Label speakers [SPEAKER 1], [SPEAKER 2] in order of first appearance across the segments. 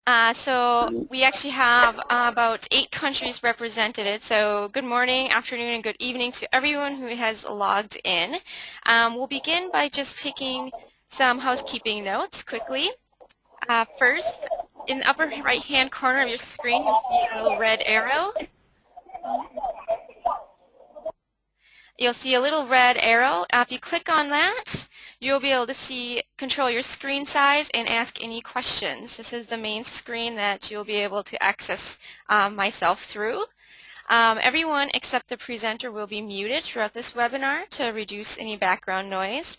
[SPEAKER 1] So we actually have about 8 countries represented. So good morning, afternoon, and good evening to everyone who has logged in. We'll begin by just taking some housekeeping notes quickly. First, in the upper right-hand corner of your screen, you'll see a little red arrow. You'll see a little red arrow. If you click on that, you'll be able to control your screen size and ask any questions. This is the main screen that you'll be able to access myself through. Everyone except the presenter will be muted throughout this webinar to reduce any background noise.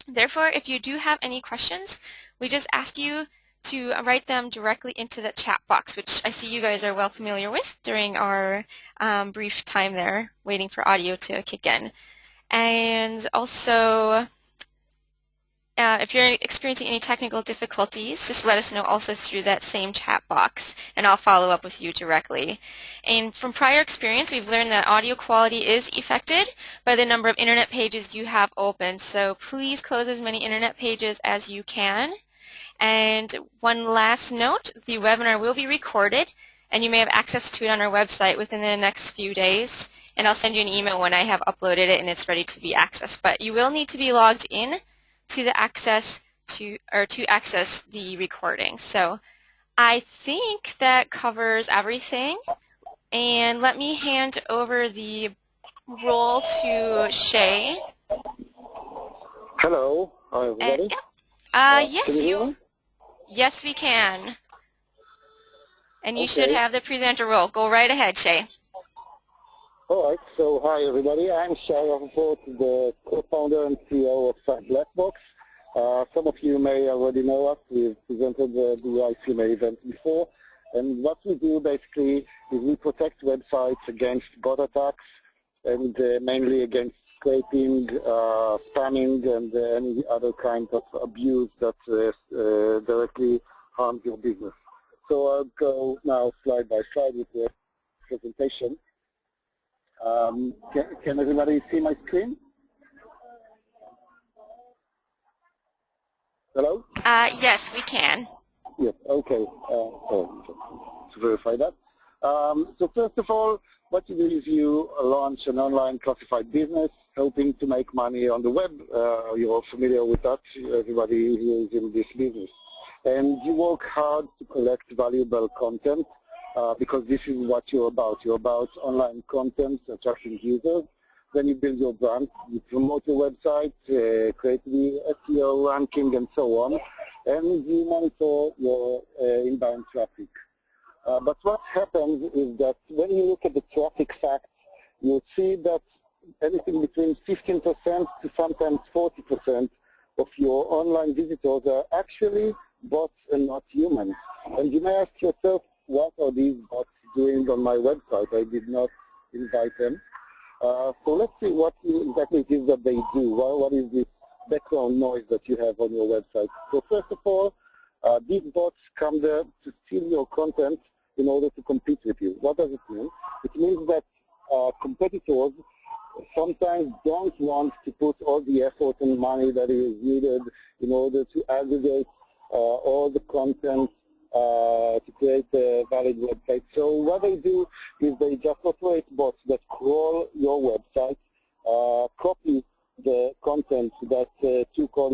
[SPEAKER 1] Therefore, if you do have any questions, we just ask you to write them directly into the chat box, which I see you guys are well familiar with during our brief time there waiting for audio to kick in. And also, if you're experiencing any technical difficulties, just let us know also through that same chat box, and I'll follow up with you directly. And from prior experience, we've learned that audio quality is affected by the number of internet pages you have open, so please close as many internet pages as you can. And one last note, the webinar will be recorded, and you may have access to it on our website within the next few days, and I'll send you an email when I have uploaded it and it's ready to be accessed. But you will need to be logged in to access the recording. So I think that covers everything. And let me hand over the role to Shay.
[SPEAKER 2] Hello, hi everybody.
[SPEAKER 1] Yes, we can. And you
[SPEAKER 2] Okay.
[SPEAKER 1] should have the presenter role. Go right ahead, Shay.
[SPEAKER 2] All right, so hi everybody. I'm Shay Rappaport, the co-founder and CEO of Blackbox. Some of you may already know us. We've presented the ICMA event before. And what we do basically is we protect websites against bot attacks and mainly against scraping, spamming, and any other kind of abuse that directly harms your business. So I'll go now slide by slide with the presentation. Can everybody see my screen? Hello?
[SPEAKER 1] Yes, we can.
[SPEAKER 2] Yes, okay. To verify that. So first of all, what you do is you launch an online classified business hoping to make money on the web. You're familiar with that, everybody who is in this business. And you work hard to collect valuable content because this is what you're about. You're about online content, attracting users. Then you build your brand, you promote your website, create the SEO ranking and so on, and you monitor your inbound traffic. But what happens is that when you look at the traffic facts, you'll see that anything between 15% to sometimes 40% of your online visitors are actually bots and not humans. And you may ask yourself, what are these bots doing on my website? I did not invite them. So let's see what exactly it is that they do. What is this background noise that you have on your website? So first of all, these bots come there to steal your content in order to compete with you. What does it mean? It means that competitors sometimes don't want to put all the effort and money that is needed in order to aggregate all the content to create a valid website. So what they do is they just operate bots that crawl your website, copy the content that took all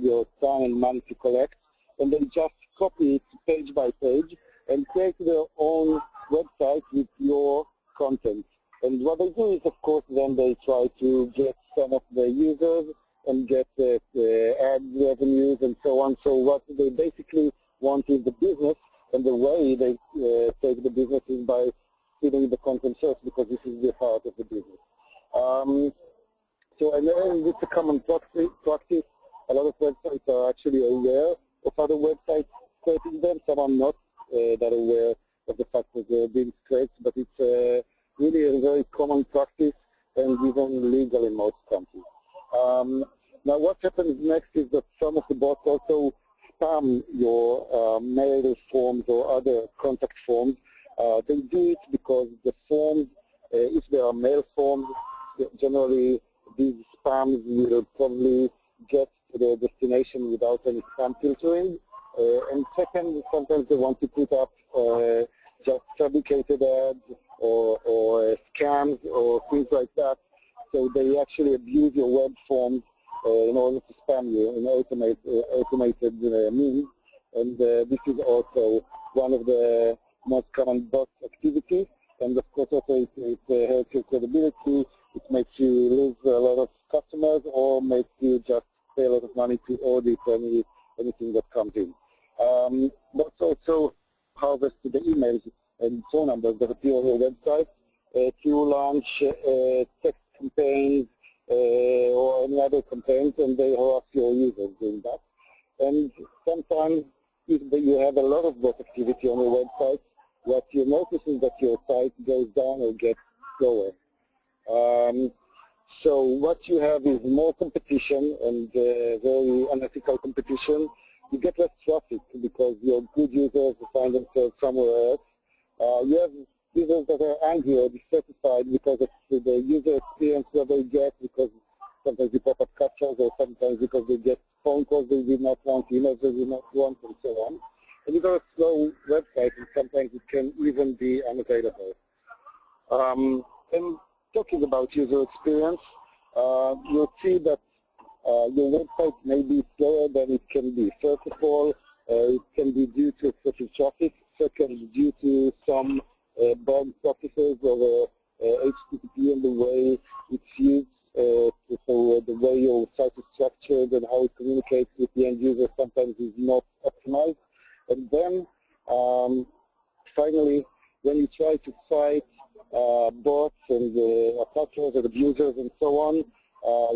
[SPEAKER 2] your time and money to collect, and they just copy it page by page and create their own website with your content. And what they do is, of course, then they try to get some of the users and get ad revenues and so on. So what they basically want is the business, and the way they take the business is by stealing the content first, because this is the heart of the business. So and then it's a common practice. A lot of websites are actually aware of other websites scraping them. Some are not that aware of the fact that they're being scraped, but it's really a very common practice and even legal in most countries. Now what happens next is that some of the bots also spam your mail forms or other contact forms. They do it because the forms, if they are mail forms, generally these spams will probably get to their destination without any spam filtering. And second, sometimes they want to put up just fabricated ads or scams or things like that. So they actually abuse your web forms in order to spam you in automated means. And this is also one of the most common bot activities. And of course also it hurts your credibility. It makes you lose a lot of customers or makes you just pay a lot of money to audit anything that comes in. But also harvest the emails and phone numbers that appear on your website to launch text campaigns or any other campaigns, and they harass your users doing that. And sometimes if you have a lot of bot activity on your website, what you notice is that your site goes down or gets slower. So what you have is more competition and very unethical competition. You get less traffic because your good users find themselves somewhere else. You have users that are angry or dissatisfied because of the user experience that they get, because sometimes you pop up captchas or sometimes because they get phone calls they did not want, emails they did not want, and so on. And you've got a slow website, and sometimes it can even be unavailable. And talking about user experience, you'll see that your website may be slower than it can be. First of all, it can be due to excessive traffic. Second, due to some bad practices of HTTP and the way it's used, so the way your site is structured and how it communicates with the end user sometimes is not optimized. And then, finally, when you try to fight bots and attackers and abusers and so on,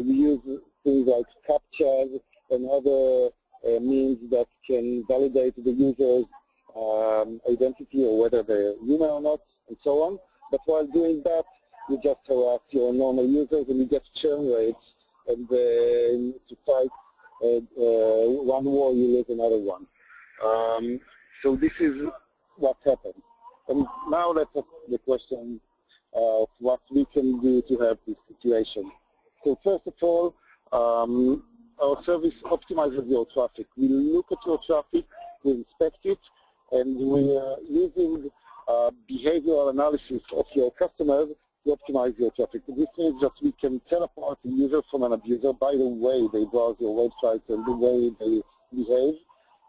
[SPEAKER 2] you use things like captchas and other means that can validate the user's identity or whether they're human or not, and so on. But while doing that, you just harass your normal users and you get churn rates, and to fight one war, you lose another one. So this is what happens. And now let's ask the question of what we can do to help this situation. So first of all, our service optimizes your traffic. We look at your traffic, we inspect it, and we are using behavioral analysis of your customers to optimize your traffic. This means that we can tell apart a user from an abuser by the way they browse your website and the way they behave.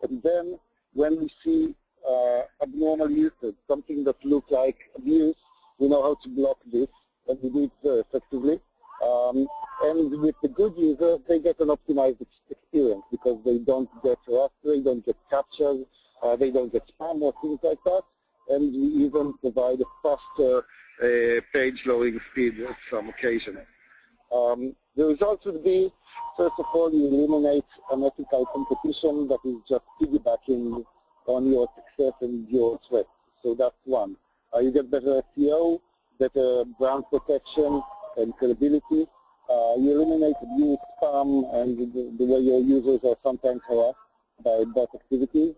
[SPEAKER 2] And then when we see abnormal usage, something that looks like abuse, we know how to block this, and we do it very effectively. And with the good users, they get an optimized experience because they don't get harassed, they don't get captured, they don't get spam or things like that. And we even provide a faster page loading speed at some occasion. The result would be, first of all, you eliminate unethical competition that is just piggybacking on your success and your threat. So that's one. You get better SEO, better brand protection and credibility. You eliminate abuse, spam, and the way your users are sometimes harassed by bot activities.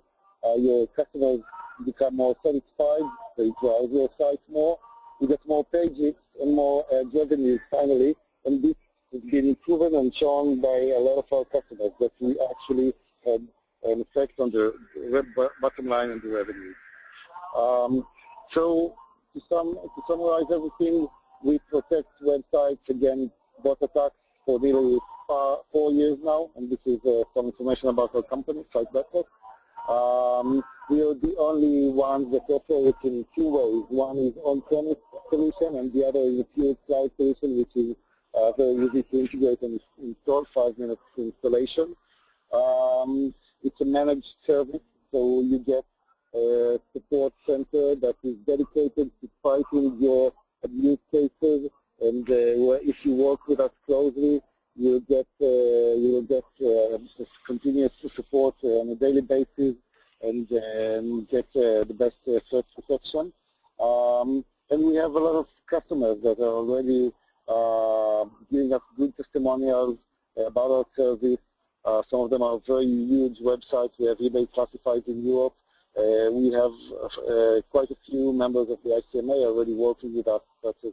[SPEAKER 2] Your customers become more satisfied, they browse your site more, you get more pages and more revenue finally, and this has been proven and shown by a lot of our customers that we actually had an effect on the bottom line and the revenue. So to summarize everything, we protect websites against bot attacks for nearly 4 years now, and this is some information about our company, SiteBackup. We are the only ones that operate in two ways. One is on-premise solution, and the other is a pure cloud solution, which is very easy to integrate and install, 5 minutes installation. It's a managed service, so you get a support center that is dedicated to fighting your abuse cases, and if you work with us closely, you will get continuous support on a daily basis and get the best search protection. And we have a lot of customers that are already giving us good testimonials about our service. Some of them are very huge websites. We have eBay classifieds in Europe. We have quite a few members of the ICMA already working with us, such as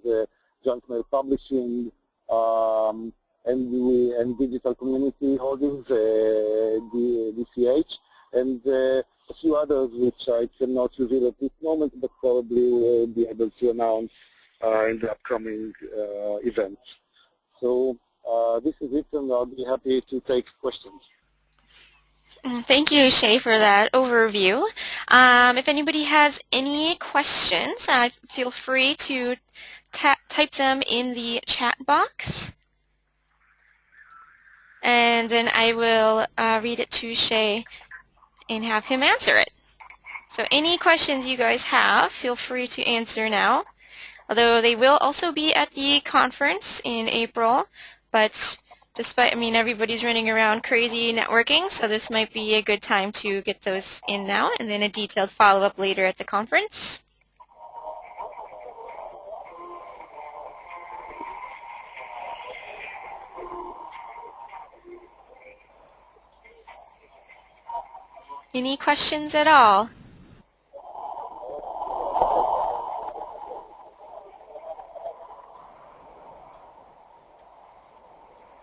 [SPEAKER 2] Junk Mail Publishing, and Digital Community Holdings, DCH. and a few others which I cannot reveal at this moment, but probably will be able to announce in the upcoming events. So this is it, and I'll be happy to take questions.
[SPEAKER 1] Thank you, Shay, for that overview. If anybody has any questions, feel free to type them in the chat box, and then I will read it to Shay and have him answer it. So any questions you guys have, feel free to answer now. Although they will also be at the conference in April, but despite, everybody's running around crazy networking, so this might be a good time to get those in now, and then a detailed follow-up later at the conference. Any questions at all?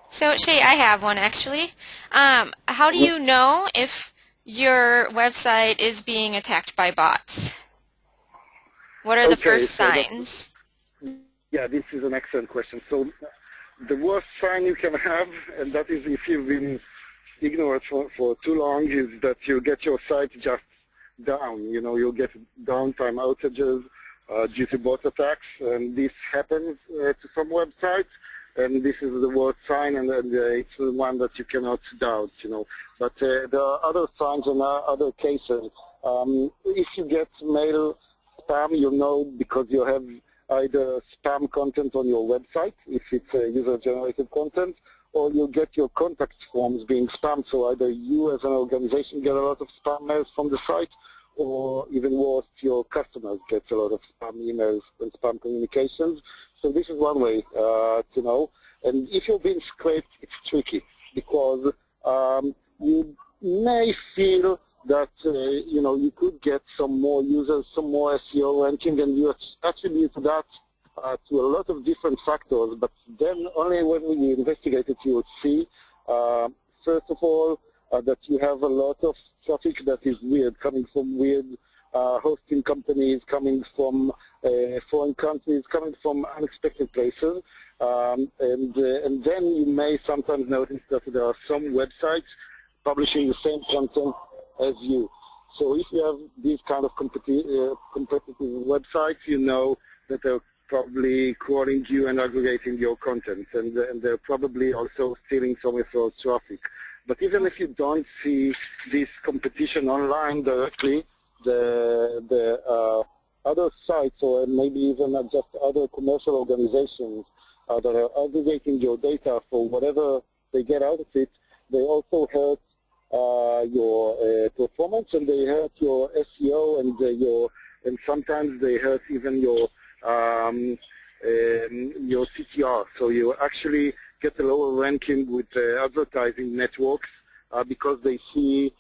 [SPEAKER 1] So, Shay, I have one actually. How do you know if your website is being attacked by bots? What are the first signs?
[SPEAKER 2] Yeah, this is an excellent question. So the worst sign you can have, and that is if you've been ignored for too long, is that you get your site just down. You'll get downtime outages due to bot attacks, and this happens to some websites. And this is the worst sign, and it's the one that you cannot doubt, But there are other signs and other cases. If you get mail spam, you know because you have either spam content on your website, if it's user-generated content, or you get your contact forms being spammed. So either you as an organization get a lot of spam mails from the site, or even worse, your customers get a lot of spam emails and spam communications. So this is one way to know. And if you're being scraped, it's tricky because you may feel that you could get some more users, some more SEO ranking, and you attribute that to a lot of different factors. But then only when we investigate it, you will see, first of all, that you have a lot of traffic that is weird, coming from weird hosting companies, coming from foreign countries, coming from unexpected places. And then you may sometimes notice that there are some websites publishing the same content as you. So if you have these kind of competitive websites, you know that they're probably crawling you and aggregating your content, and they're probably also stealing some of your traffic. But even if you don't see this competition online directly, the other sites, or maybe even just other commercial organizations that are aggregating your data for whatever they get out of it, they also hurt your performance, and they hurt your SEO, and sometimes they hurt even your CTR. So you actually get a lower ranking with advertising networks because they see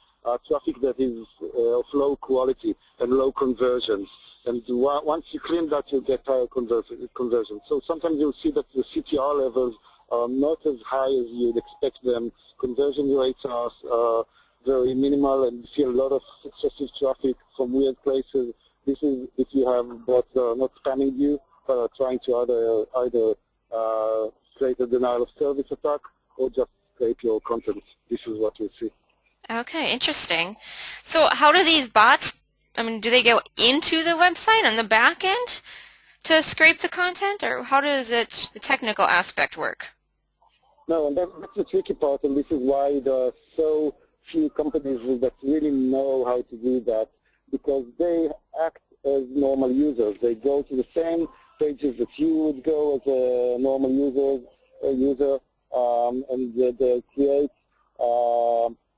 [SPEAKER 2] traffic that is of low quality and low conversions. And once you clean that, you get higher conversion. So sometimes you'll see that the CTR levels are not as high as you'd expect them. Conversion rates are very minimal, and you see a lot of excessive traffic from weird places. This is if you have bots not spamming you, but are trying to either create a denial of service attack or just scrape your content. This is what you see.
[SPEAKER 1] Okay, interesting. So how do these bots, do they go into the website on the back end to scrape the content, or how does the technical aspect work?
[SPEAKER 2] No, and that's the tricky part, and this is why there are so few companies that really know how to do that, because they act as normal users. They go to the same pages that you would go as a normal user, and they create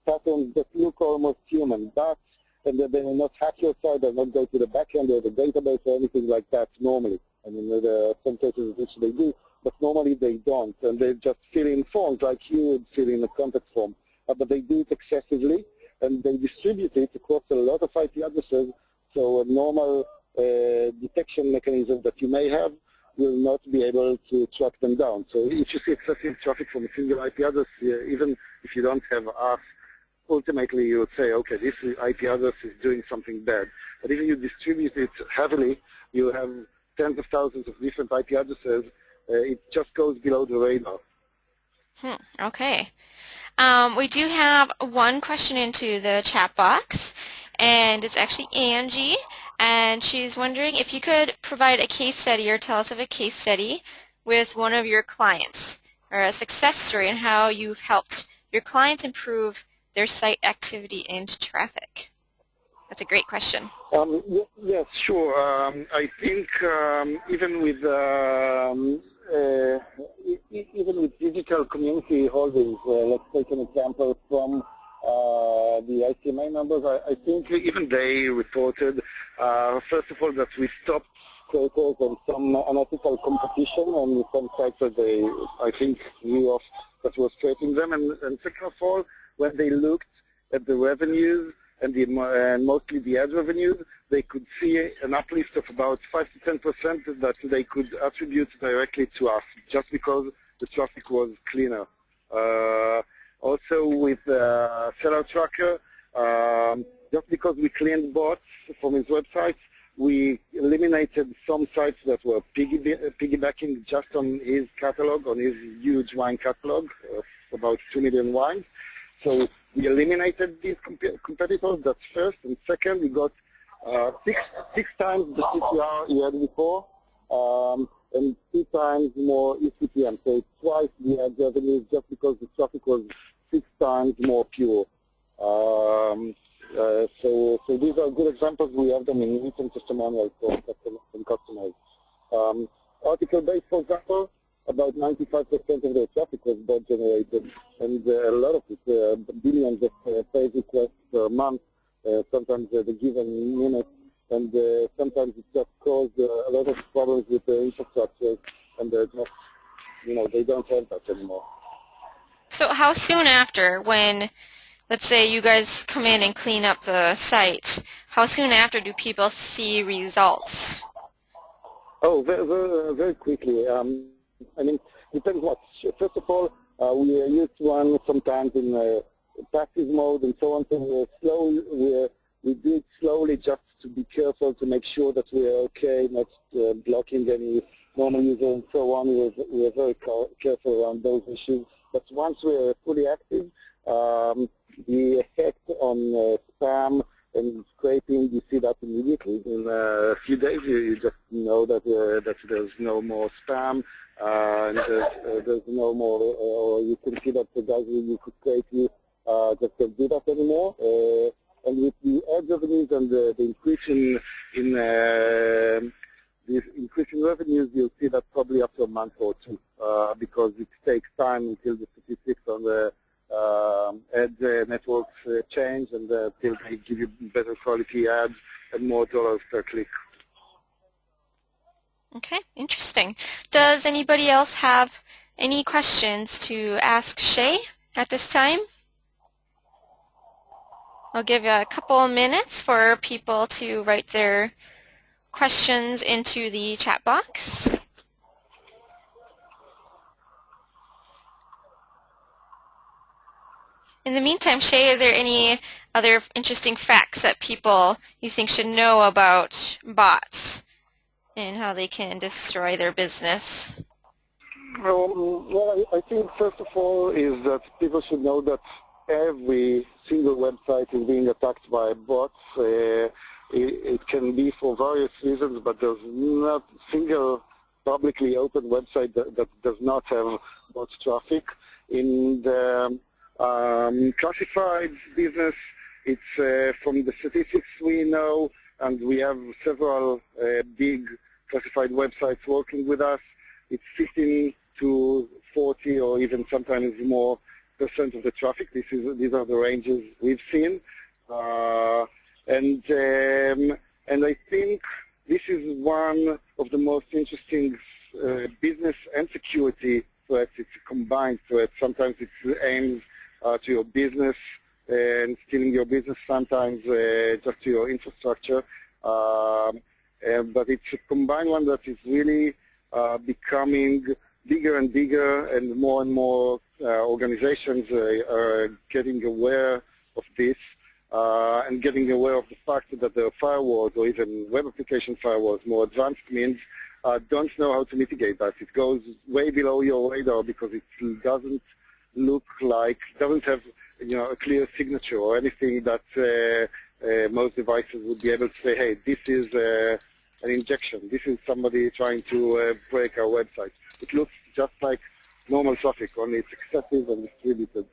[SPEAKER 2] patterns that look almost human. And they will not hack your site, they will not go to the backend or the database or anything like that normally. There are some cases in which they do, but normally they don't, and they just fill in forms like you would fill in a contact form. But they do it excessively, and they distribute it across a lot of IP addresses, so a normal detection mechanism that you may have will not be able to track them down. So if you see excessive traffic from a single IP address, even if you don't have us ultimately you would say, okay, this IP address is doing something bad. But if you distribute it heavily, you have tens of thousands of different IP addresses, it just goes below the radar.
[SPEAKER 1] Okay. We do have one question into the chat box, and it's actually Angie, and she's wondering if you could provide a case study or tell us of a case study with one of your clients or a success story and how you've helped your clients improve their site activity and traffic. That's a great question.
[SPEAKER 2] Yes, sure. I think even with digital community holdings, let's take an example from the ICMA numbers. I think even they reported, first of all, that we stopped creators and some unethical competition on some sites that they, I think, knew of that was creating them. And second of all, when they looked at the revenues and mostly the ad revenues, they could see an uplift of about 5 to 10% that they could attribute directly to us, just because the traffic was cleaner. Also with Seller Tracker, just because we cleaned bots from his websites, we eliminated some sites that were piggybacking just on his catalog, on his huge wine catalog of about 2 million wines. So we eliminated these competitors, that's first. And second, we got six times the CTR he had before, and 2 times more eCPM. So it's twice the ad revenues just because the traffic was 6 times more pure. So these are good examples. We have them in written testimonials from customers. Article-based, for example, about 95% of their traffic was bot generated, and a lot of it, billions of page requests per month, sometimes at a given minute, and sometimes it just caused a lot of problems with the infrastructure, and they're not, they don't have that anymore.
[SPEAKER 1] So how soon after, when, let's say, you guys come in and clean up the site, how soon after do people see results?
[SPEAKER 2] Oh, very quickly. I mean, depends what. First of all, we used to run sometimes in passive mode and so on. So we do it slowly just to be careful to make sure that we are okay, not blocking any normal user and so on. We are very careful around those issues. But once we are fully active, the effect on spam and scraping, you see that immediately. In a few days, you just know that there's no more spam, and there's no more, or you can see that the guys who could scrape you just don't do that anymore. And with the ad revenues and the increase in revenues, you'll see that probably after a month or two, because it takes time until the statistics on the ad networks change and till they give you better quality ads and more dollars per click.
[SPEAKER 1] Okay, interesting. Does anybody else have any questions to ask Shay at this time? I'll give you a couple minutes for people to write their questions into the chat box. In the meantime, Shay, are there any other interesting facts that people you think should know about bots and how they can destroy their business?
[SPEAKER 2] Well, I think first of all is that people should know that every single website is being attacked by bots. It can be for various reasons, but there's not a single publicly open website that does not have bot traffic. In the classified business, it's from the statistics we know, and we have several big classified websites working with us. It's 15 to 40 or even sometimes more % of the traffic. These are the ranges we've seen. And I think this is one of the most interesting business and security threats. It's a combined threat. Sometimes it aims to your business and stealing your business, sometimes just to your infrastructure. But it's a combined one that is really becoming bigger and bigger, and more organizations are getting aware of this and getting aware of the fact that the firewalls or even web application firewalls, more advanced means, don't know how to mitigate that. It goes way below your radar because it doesn't look like, doesn't have a clear signature or anything that most devices would be able to say, hey, this is an injection. This is somebody trying to break our website. It looks just like normal traffic, only it's excessive and distributed.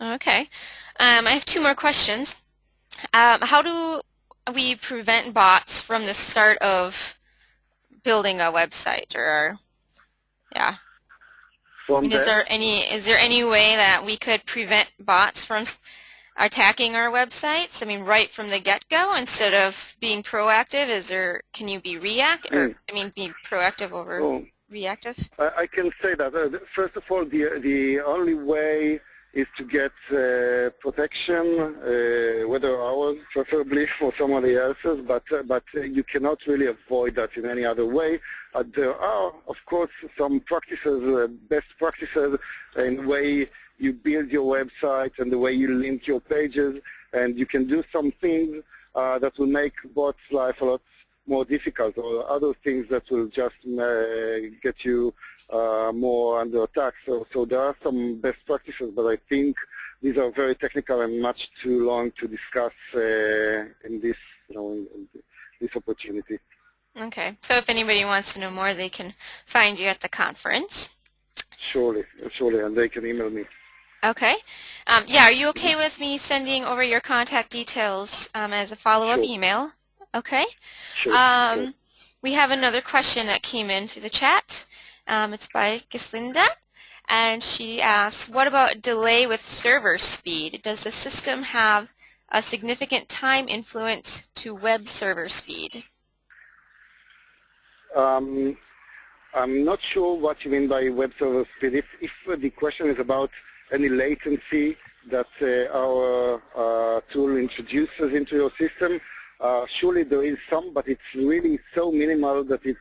[SPEAKER 1] Okay. I have two more questions. How do we prevent bots from the start of building a website? Or, yeah. Is there any way that we could prevent bots from attacking our websites? I mean, right from the get-go instead of being proactive. Can you be be proactive over reactive?
[SPEAKER 2] I can say that. First of all, the only way is to get protection, whether ours, preferably, for somebody else's, but you cannot really avoid that in any other way. There are, of course, some practices, best practices in the way you build your website and the way you link your pages, and you can do some things that will make bots' life a lot more difficult, or other things that will just get you more under attack. So there are some best practices, but I think these are very technical and much too long to discuss in this, in this opportunity.
[SPEAKER 1] Okay. So if anybody wants to know more, they can find you at the conference.
[SPEAKER 2] Surely, and they can email me.
[SPEAKER 1] Okay. Yeah, are you okay with me sending over your contact details as a follow-up email? Okay.
[SPEAKER 2] Sure.
[SPEAKER 1] We have another question that came in through the chat. It's by Gislinda, and she asks, what about delay with server speed? Does the system have a significant time influence to web server speed?
[SPEAKER 2] I'm not sure what you mean by web server speed. If the question is about any latency that our tool introduces into your system, surely there is some, but it's really so minimal that it's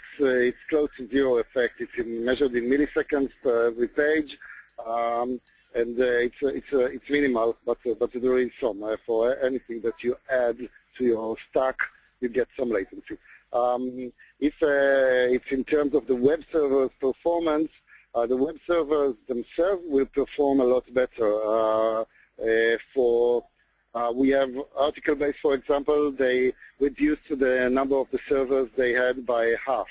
[SPEAKER 2] close to zero effect. It's measured in milliseconds per every page, and it's minimal, but there is some. For anything that you add to your stack, you get some latency. If it's in terms of the web server's performance, the web servers themselves will perform a lot better. We have Article-Base, for example. They reduced the number of the servers they had by half.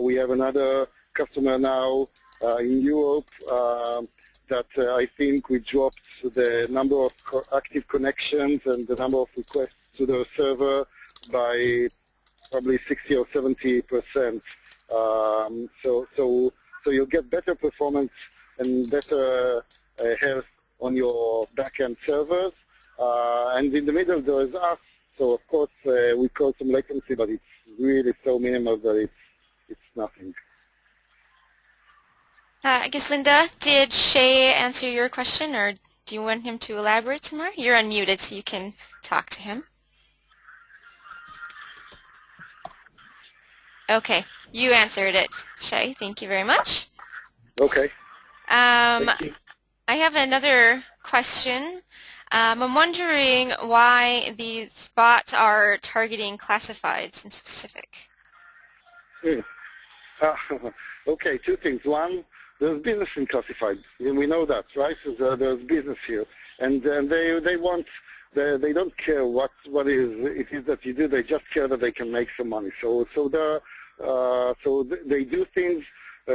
[SPEAKER 2] We have another customer now in Europe that I think we dropped the number of active connections and the number of requests to the server by probably 60 or 70%. So you'll get better performance and better health on your back-end servers. And in the middle there is us. So of course we cause some latency, but it's really so minimal that it's nothing.
[SPEAKER 1] Gislinda, did Shay answer your question, or do you want him to elaborate some more? You're unmuted, so you can talk to him. Okay, you answered it, Shay. Thank you very much.
[SPEAKER 2] Okay.
[SPEAKER 1] Thank you. I have another question. I'm wondering why these bots are targeting classifieds in specific.
[SPEAKER 2] Okay, two things. One, there's business in classified. We know that, right? So there's business here, and they want. They don't care what it is that you do. They just care that they can make some money. So they do things.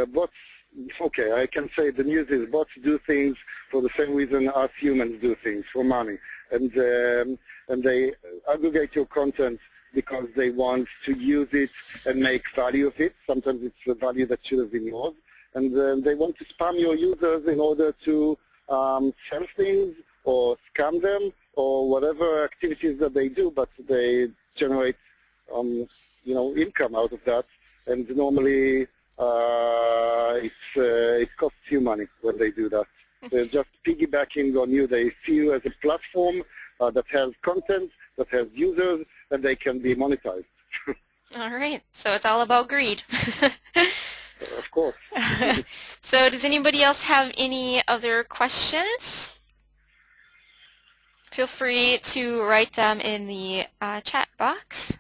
[SPEAKER 2] Bots. Okay, I can say the news is bots do things for the same reason us humans do things, for money, and they aggregate your content because they want to use it and make value of it. Sometimes it's a value that should have been yours, and they want to spam your users in order to sell things or scam them or whatever activities that they do, but they generate income out of that, and normally it costs you money when they do that. They're just piggybacking on you. They see you as a platform that has content, that has users, and they can be monetized.
[SPEAKER 1] All right, so it's all about greed.
[SPEAKER 2] Of course.
[SPEAKER 1] So does anybody else have any other questions? Feel free to write them in the chat box.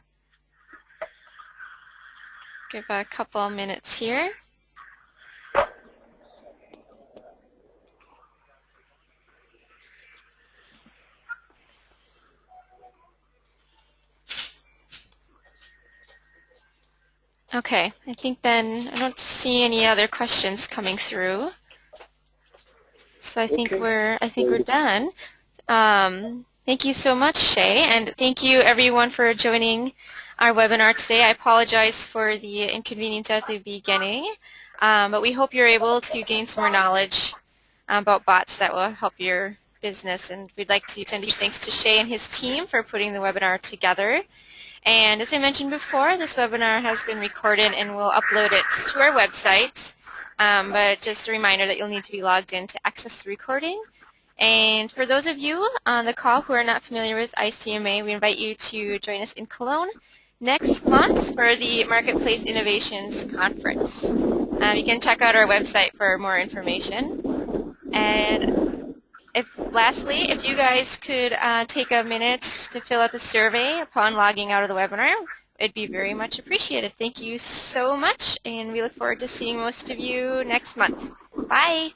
[SPEAKER 1] Give a couple minutes here. Okay, I think then I don't see any other questions coming through. So I think we're done. Thank you so much, Shay, and thank you everyone for joining our webinar today. I apologize for the inconvenience at the beginning, but we hope you're able to gain some more knowledge about bots that will help your business, and we'd like to send huge thanks to Shay and his team for putting the webinar together. And as I mentioned before, this webinar has been recorded and we'll upload it to our website, but just a reminder that you'll need to be logged in to access the recording. And for those of you on the call who are not familiar with ICMA, we invite you to join us in Cologne next month for the Marketplace Innovations Conference. You can check out our website for more information. And lastly, if you guys could take a minute to fill out the survey upon logging out of the webinar, it'd be very much appreciated. Thank you so much, and we look forward to seeing most of you next month. Bye.